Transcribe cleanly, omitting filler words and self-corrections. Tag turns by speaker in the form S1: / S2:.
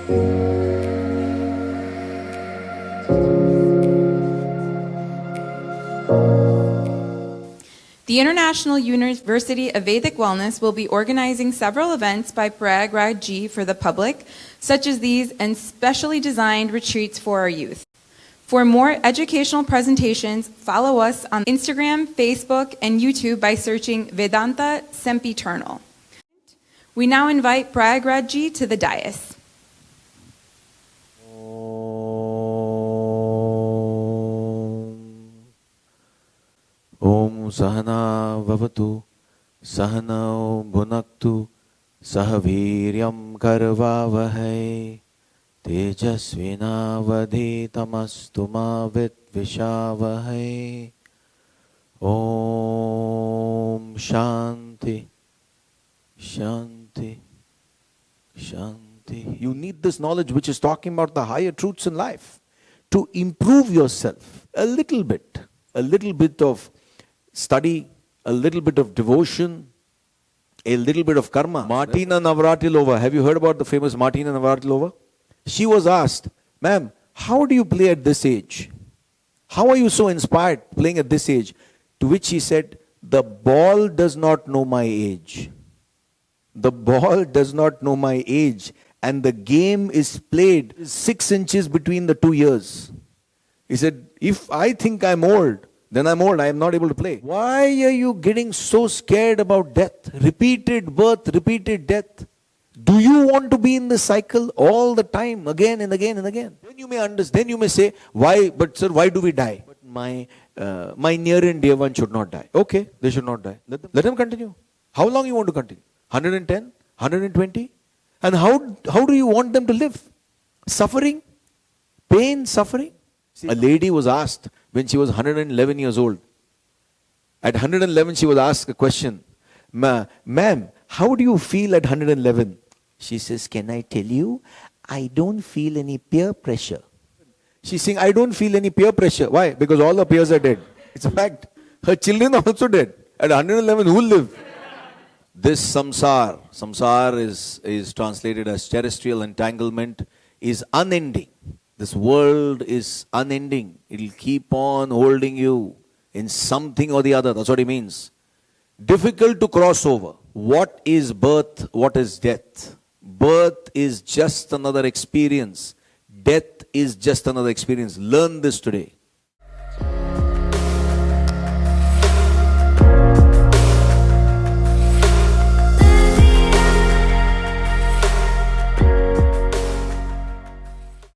S1: The International University of Vedic Wellness will be organizing several events by Prayagraj Ji for the public, such as these and specially designed retreats for our youth. For more educational presentations, follow us on Instagram, Facebook, and YouTube by searching Vedanta Sempiternal. We now invite Prayagraj Ji to the dais.
S2: Om Sahana Vavatu Sahana Bhunaktu Sahaviryam Karvavahai Tejasvinavadhitamastu ma vidvishavahai. Om Shanti Shanti Shanti. You need this knowledge which is talking about the higher truths in life to improve yourself a little bit of study, a little bit of devotion, a little bit of karma. Martina Navratilova, have you heard about the famous Martina Navratilova? She was asked, ma'am, how do you play at this age? How are you so inspired playing at this age? To which she said, the ball does not know my age. The ball does not know my age. And the game is played 6 inches between the 2 years. He said, if I think I'm old, then I'm old, I am not able to play. Why are you getting so scared about death? Repeated birth, repeated death. Do you want to be in this cycle all the time, again and again and again? Then you may understand, then you may say, why, but sir, why do we die? But my near and dear one should not die. Okay, they should not die. Let them continue. How long you want to continue? 110? 120? And how do you want them to live? Suffering? Pain, suffering? A lady was asked when she was 111 years old. At 111, she was asked a question. Ma'am, how do you feel at 111? She says, can I tell you? I don't feel any peer pressure. She's saying, I don't feel any peer pressure. Why? Because all her peers are dead. It's a fact. Her children are also dead. At 111, who will live? This samsar is translated as terrestrial entanglement, is unending. This world is unending. It will keep on holding you in something or the other. That's what it means. Difficult to cross over. What is birth? What is death? Birth is just another experience. Death is just another experience. Learn this today.